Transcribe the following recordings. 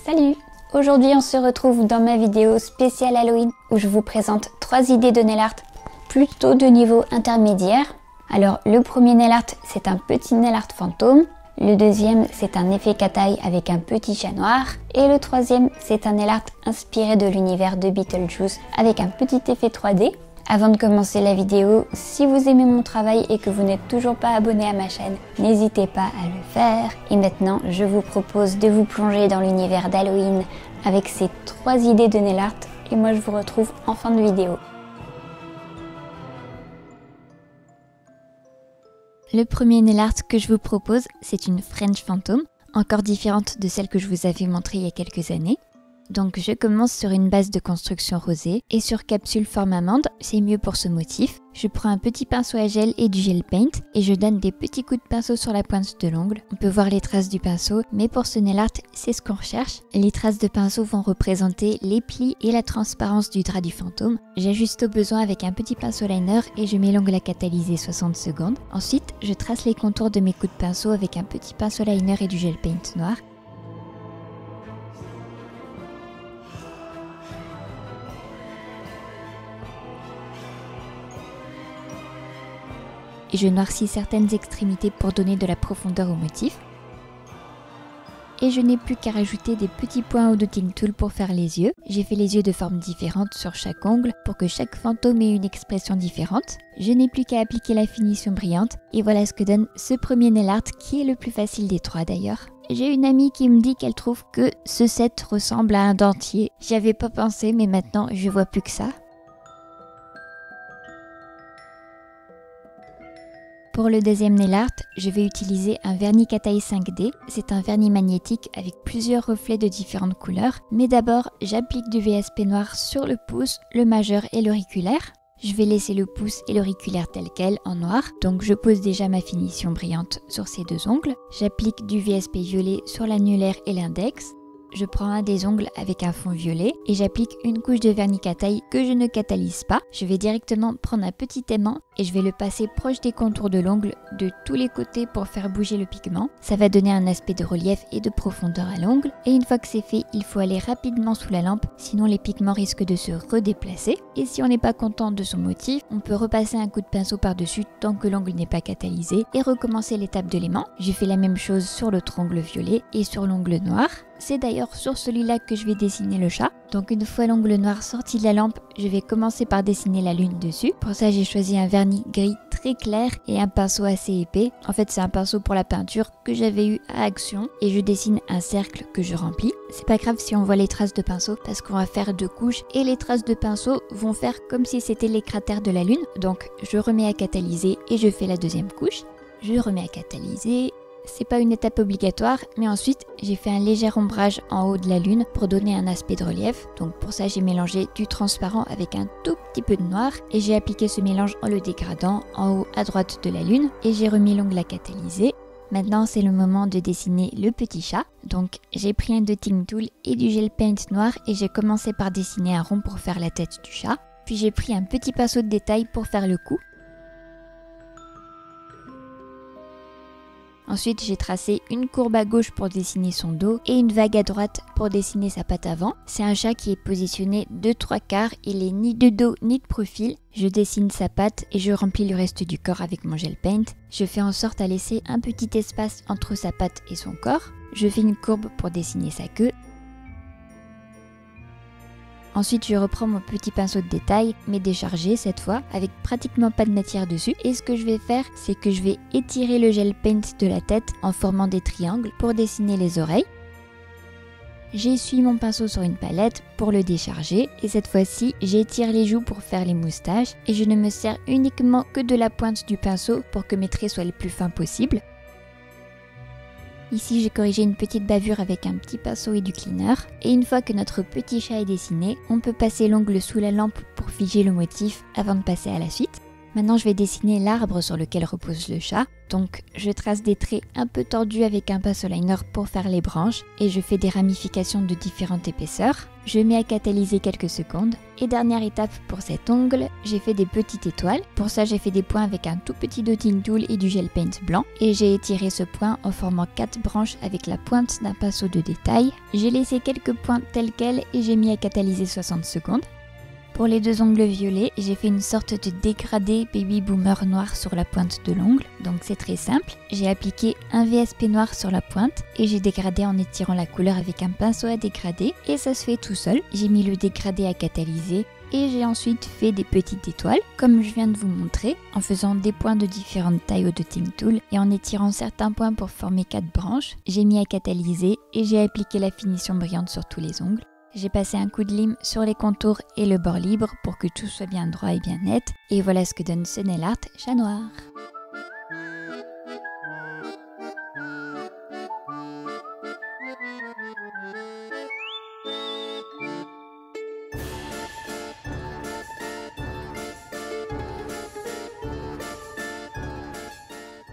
Salut! Aujourd'hui on se retrouve dans ma vidéo spéciale Halloween où je vous présente 3 idées de nail art plutôt de niveau intermédiaire. Alors le premier nail art c'est un petit nail art fantôme, le deuxième c'est un effet cat-eye avec un petit chat noir et le troisième c'est un nail art inspiré de l'univers de Beetlejuice avec un petit effet 3D. Avant de commencer la vidéo, si vous aimez mon travail et que vous n'êtes toujours pas abonné à ma chaîne, n'hésitez pas à le faire. Et maintenant, je vous propose de vous plonger dans l'univers d'Halloween avec ces 3 idées de nail art et moi je vous retrouve en fin de vidéo. Le premier nail art que je vous propose, c'est une French Phantom, encore différente de celle que je vous avais montrée il y a quelques années. Donc je commence sur une base de construction rosée et sur capsule forme amande, c'est mieux pour ce motif. Je prends un petit pinceau à gel et du gel paint et je donne des petits coups de pinceau sur la pointe de l'ongle. On peut voir les traces du pinceau, mais pour ce nail art, c'est ce qu'on recherche. Les traces de pinceau vont représenter les plis et la transparence du drap du fantôme. J'ajuste au besoin avec un petit pinceau liner et je mets l'ongle à catalyser 60 secondes. Ensuite, je trace les contours de mes coups de pinceau avec un petit pinceau liner et du gel paint noir. Et je noircis certaines extrémités pour donner de la profondeur au motif. Et je n'ai plus qu'à rajouter des petits points au dotting tool pour faire les yeux. J'ai fait les yeux de formes différentes sur chaque ongle pour que chaque fantôme ait une expression différente. Je n'ai plus qu'à appliquer la finition brillante et voilà ce que donne ce premier nail art qui est le plus facile des 3 d'ailleurs. J'ai une amie qui me dit qu'elle trouve que ce set ressemble à un dentier. J'y avais pas pensé mais maintenant je vois plus que ça. Pour le deuxième nail art, je vais utiliser un vernis cat-eye 5D. C'est un vernis magnétique avec plusieurs reflets de différentes couleurs. Mais d'abord, j'applique du VSP noir sur le pouce, le majeur et l'auriculaire. Je vais laisser le pouce et l'auriculaire tel quel en noir. Donc je pose déjà ma finition brillante sur ces 2 ongles. J'applique du VSP violet sur l'annulaire et l'index. Je prends un des ongles avec un fond violet et j'applique une couche de vernis cat-eye que je ne catalyse pas. Je vais directement prendre un petit aimant et je vais le passer proche des contours de l'ongle de tous les côtés pour faire bouger le pigment. Ça va donner un aspect de relief et de profondeur à l'ongle. Et une fois que c'est fait, il faut aller rapidement sous la lampe, sinon les pigments risquent de se redéplacer. Et si on n'est pas content de son motif, on peut repasser un coup de pinceau par-dessus tant que l'ongle n'est pas catalysé et recommencer l'étape de l'aimant. Je fais la même chose sur l'autre ongle violet et sur l'ongle noir. C'est d'ailleurs sur celui-là que je vais dessiner le chat. Donc une fois l'ongle noir sorti de la lampe, je vais commencer par dessiner la lune dessus. Pour ça, j'ai choisi un vernis gris très clair et un pinceau assez épais. En fait, c'est un pinceau pour la peinture que j'avais eu à Action et je dessine un cercle que je remplis. C'est pas grave si on voit les traces de pinceau parce qu'on va faire 2 couches et les traces de pinceau vont faire comme si c'était les cratères de la lune. Donc je remets à catalyser et je fais la 2e couche. Je remets à catalyser. C'est pas une étape obligatoire, mais ensuite j'ai fait un léger ombrage en haut de la lune pour donner un aspect de relief. Donc pour ça j'ai mélangé du transparent avec un tout petit peu de noir et j'ai appliqué ce mélange en le dégradant en haut à droite de la lune et j'ai remis l'ongle à catalyser. Maintenant c'est le moment de dessiner le petit chat. Donc j'ai pris un dotting tool et du gel paint noir et j'ai commencé par dessiner un rond pour faire la tête du chat. Puis j'ai pris un petit pinceau de détail pour faire le cou. Ensuite, j'ai tracé une courbe à gauche pour dessiner son dos et une vague à droite pour dessiner sa patte avant. C'est un chat qui est positionné de 3/4, il est ni de dos ni de profil. Je dessine sa patte et je remplis le reste du corps avec mon gel paint. Je fais en sorte à laisser un petit espace entre sa patte et son corps. Je fais une courbe pour dessiner sa queue. Ensuite, je reprends mon petit pinceau de détail, mais déchargé cette fois, avec pratiquement pas de matière dessus. Et ce que je vais faire, c'est que je vais étirer le gel paint de la tête en formant des triangles pour dessiner les oreilles. J'essuie mon pinceau sur une palette pour le décharger et cette fois-ci, j'étire les joues pour faire les moustaches et je ne me sers uniquement que de la pointe du pinceau pour que mes traits soient les plus fins possibles. Ici, j'ai corrigé une petite bavure avec un petit pinceau et du cleaner. Et une fois que notre petit chat est dessiné, on peut passer l'ongle sous la lampe pour figer le motif avant de passer à la suite. Maintenant je vais dessiner l'arbre sur lequel repose le chat. Donc je trace des traits un peu tordus avec un pinceau liner pour faire les branches et je fais des ramifications de différentes épaisseurs. Je mets à catalyser quelques secondes. Et dernière étape pour cet ongle, j'ai fait des petites étoiles. Pour ça j'ai fait des points avec un tout petit dotting tool et du gel paint blanc. Et j'ai étiré ce point en formant 4 branches avec la pointe d'un pinceau de détail. J'ai laissé quelques points tels quels et j'ai mis à catalyser 60 secondes. Pour les 2 ongles violets, j'ai fait une sorte de dégradé baby boomer noir sur la pointe de l'ongle, donc c'est très simple. J'ai appliqué un VSP noir sur la pointe et j'ai dégradé en étirant la couleur avec un pinceau à dégrader et ça se fait tout seul. J'ai mis le dégradé à catalyser et j'ai ensuite fait des petites étoiles comme je viens de vous montrer en faisant des points de différentes tailles au dotting tool et en étirant certains points pour former 4 branches. J'ai mis à catalyser et j'ai appliqué la finition brillante sur tous les ongles. J'ai passé un coup de lime sur les contours et le bord libre pour que tout soit bien droit et bien net. Et voilà ce que donne ce nail art chat noir.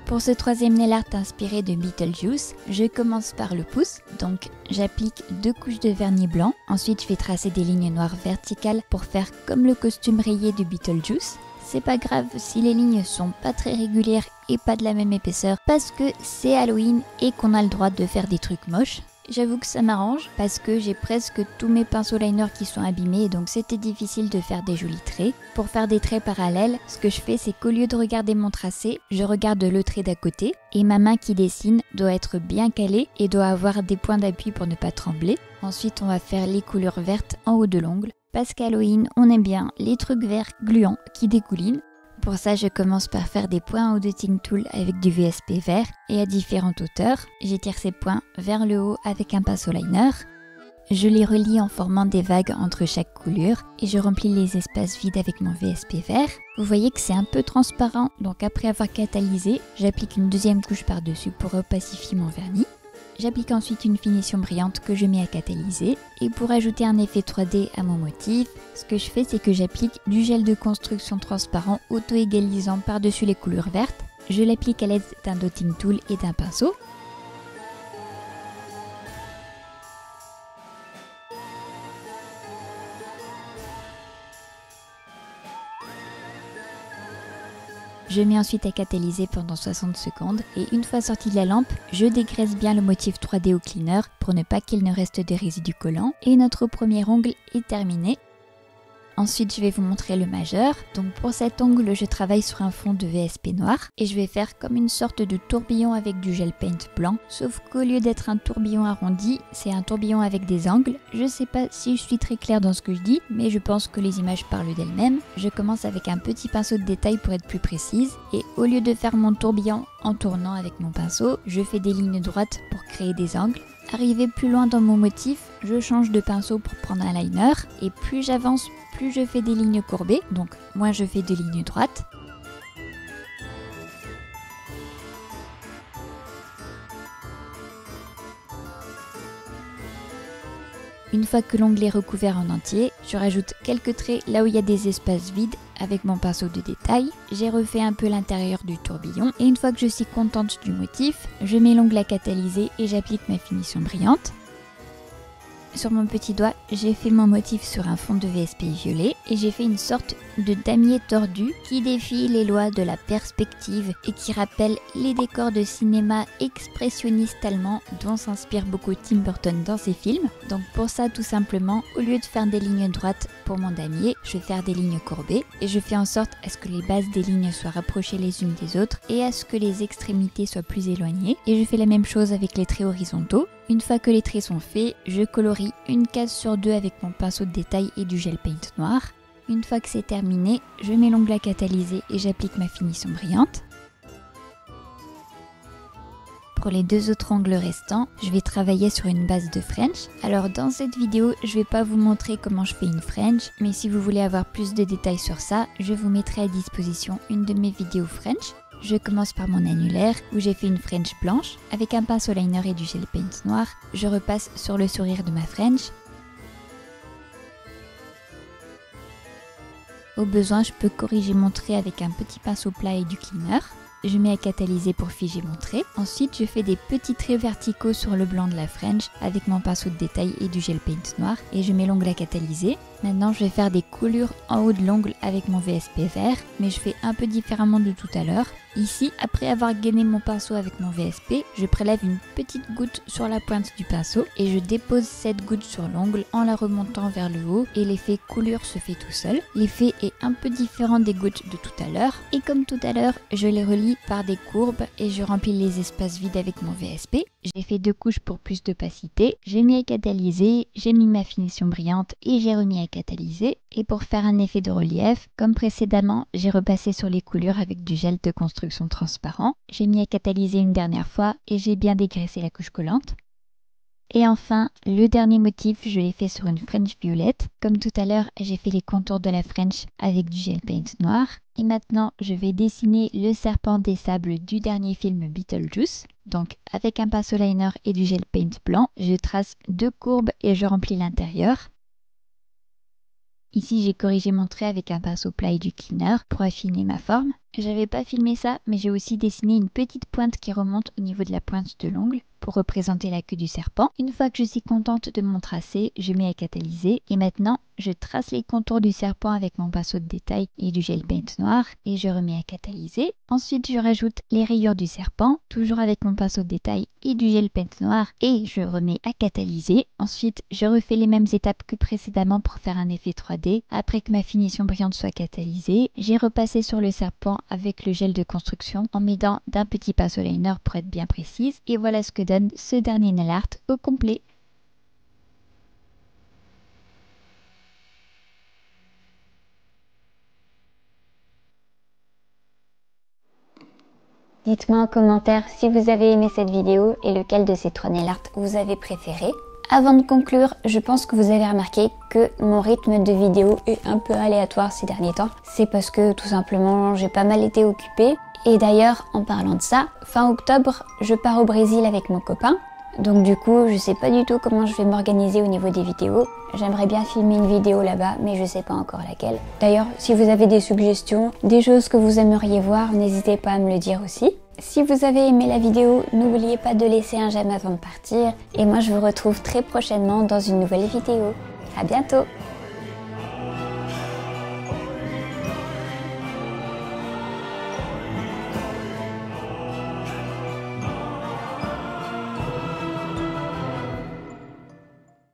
Pour ce 3e nail art inspiré de Beetlejuice, je commence par le pouce, donc j'applique 2 couches de vernis blanc, ensuite je vais tracer des lignes noires verticales pour faire comme le costume rayé de Beetlejuice. C'est pas grave si les lignes sont pas très régulières et pas de la même épaisseur parce que c'est Halloween et qu'on a le droit de faire des trucs moches. J'avoue que ça m'arrange parce que j'ai presque tous mes pinceaux liner qui sont abîmés donc c'était difficile de faire des jolis traits. Pour faire des traits parallèles, ce que je fais c'est qu'au lieu de regarder mon tracé, je regarde le trait d'à côté et ma main qui dessine doit être bien calée et doit avoir des points d'appui pour ne pas trembler. Ensuite on va faire les couleurs vertes en haut de l'ongle parce qu'Halloween on aime bien les trucs verts gluants qui dégoulinent. Pour ça, je commence par faire des points au dotting tool avec du VSP vert et à différentes hauteurs. J'étire ces points vers le haut avec un pinceau liner. Je les relie en formant des vagues entre chaque coulure et je remplis les espaces vides avec mon VSP vert. Vous voyez que c'est un peu transparent, donc après avoir catalysé, j'applique une 2e couche par-dessus pour opacifier mon vernis. J'applique ensuite une finition brillante que je mets à catalyser et pour ajouter un effet 3D à mon motif, ce que je fais c'est que j'applique du gel de construction transparent auto-égalisant par-dessus les couleurs vertes. Je l'applique à l'aide d'un dotting tool et d'un pinceau. Je mets ensuite à catalyser pendant 60 secondes et une fois sorti de la lampe, je dégraisse bien le motif 3D au cleaner pour ne pas qu'il ne reste de résidus collants et notre premier ongle est terminé. Ensuite, je vais vous montrer le majeur. Donc pour cet ongle, je travaille sur un fond de VSP noir et je vais faire comme une sorte de tourbillon avec du gel paint blanc. Sauf qu'au lieu d'être un tourbillon arrondi, c'est un tourbillon avec des angles. Je sais pas si je suis très claire dans ce que je dis, mais je pense que les images parlent d'elles-mêmes. Je commence avec un petit pinceau de détail pour être plus précise et au lieu de faire mon tourbillon en tournant avec mon pinceau, je fais des lignes droites pour créer des angles. Arrivé plus loin dans mon motif, je change de pinceau pour prendre un liner et plus j'avance, plus je fais des lignes courbées, donc moins je fais de lignes droites. Une fois que l'ongle est recouvert en entier, je rajoute quelques traits là où il y a des espaces vides avec mon pinceau de détail. J'ai refait un peu l'intérieur du tourbillon et une fois que je suis contente du motif, je mets l'ongle à catalyser et j'applique ma finition brillante. Sur mon petit doigt, j'ai fait mon motif sur un fond de VSP violet et j'ai fait une sorte de damier tordu qui défie les lois de la perspective et qui rappelle les décors de cinéma expressionniste allemand dont s'inspire beaucoup Tim Burton dans ses films. Donc pour ça, tout simplement, au lieu de faire des lignes droites pour mon damier, je vais faire des lignes courbées et je fais en sorte à ce que les bases des lignes soient rapprochées les unes des autres et à ce que les extrémités soient plus éloignées. Et je fais la même chose avec les traits horizontaux. Une fois que les traits sont faits, je colorie une case sur deux avec mon pinceau de détail et du gel paint noir. Une fois que c'est terminé, je mets l'ongle à catalyser et j'applique ma finition brillante. Pour les deux autres ongles restants, je vais travailler sur une base de French. Alors dans cette vidéo, je ne vais pas vous montrer comment je fais une French, mais si vous voulez avoir plus de détails sur ça, je vous mettrai à disposition une de mes vidéos French. Je commence par mon annulaire où j'ai fait une French blanche. Avec un pinceau liner et du gel paint noir, je repasse sur le sourire de ma French. Au besoin, je peux corriger mon trait avec un petit pinceau plat et du cleaner. Je mets à catalyser pour figer mon trait. Ensuite, je fais des petits traits verticaux sur le blanc de la French avec mon pinceau de détail et du gel paint noir et je mets l'ongle à catalyser. Maintenant, je vais faire des coulures en haut de l'ongle avec mon VSP vert, mais je fais un peu différemment de tout à l'heure. Ici, après avoir gainé mon pinceau avec mon VSP, je prélève une petite goutte sur la pointe du pinceau et je dépose cette goutte sur l'ongle en la remontant vers le haut et l'effet coulure se fait tout seul. L'effet est un peu différent des gouttes de tout à l'heure et comme tout à l'heure, je les relie par des courbes et je remplis les espaces vides avec mon VSP. J'ai fait 2 couches pour plus d'opacité, j'ai mis à catalyser, j'ai mis ma finition brillante et j'ai remis à catalyser. Et pour faire un effet de relief, comme précédemment, j'ai repassé sur les coulures avec du gel de construction transparent. J'ai mis à catalyser une dernière fois et j'ai bien dégraissé la couche collante. Et enfin, le dernier motif, je l'ai fait sur une French violette. Comme tout à l'heure, j'ai fait les contours de la French avec du gel paint noir. Et maintenant, je vais dessiner le serpent des sables du dernier film Beetlejuice. Donc, avec un pinceau liner et du gel paint blanc, je trace 2 courbes et je remplis l'intérieur. Ici, j'ai corrigé mon trait avec un pinceau plat et du cleaner pour affiner ma forme. J'avais pas filmé ça, mais j'ai aussi dessiné une petite pointe qui remonte au niveau de la pointe de l'ongle pour représenter la queue du serpent. Une fois que je suis contente de mon tracé, je mets à catalyser et maintenant je trace les contours du serpent avec mon pinceau de détail et du gel paint noir et je remets à catalyser. Ensuite je rajoute les rayures du serpent, toujours avec mon pinceau de détail et du gel paint noir et je remets à catalyser. Ensuite je refais les mêmes étapes que précédemment pour faire un effet 3D. Après que ma finition brillante soit catalysée, j'ai repassé sur le serpent avec le gel de construction en m'aidant d'un petit pinceau liner pour être bien précise. Et voilà ce que donne ce dernier nail art au complet. Dites-moi en commentaire si vous avez aimé cette vidéo et lequel de ces 3 nail art vous avez préféré. Avant de conclure, je pense que vous avez remarqué que mon rythme de vidéo est un peu aléatoire ces derniers temps. C'est parce que tout simplement j'ai pas mal été occupée. Et d'ailleurs, en parlant de ça, fin octobre, je pars au Brésil avec mon copain. Donc du coup, je sais pas du tout comment je vais m'organiser au niveau des vidéos. J'aimerais bien filmer une vidéo là-bas, mais je sais pas encore laquelle. D'ailleurs, si vous avez des suggestions, des choses que vous aimeriez voir, n'hésitez pas à me le dire aussi. Si vous avez aimé la vidéo, n'oubliez pas de laisser un j'aime avant de partir. Et moi, je vous retrouve très prochainement dans une nouvelle vidéo. À bientôt!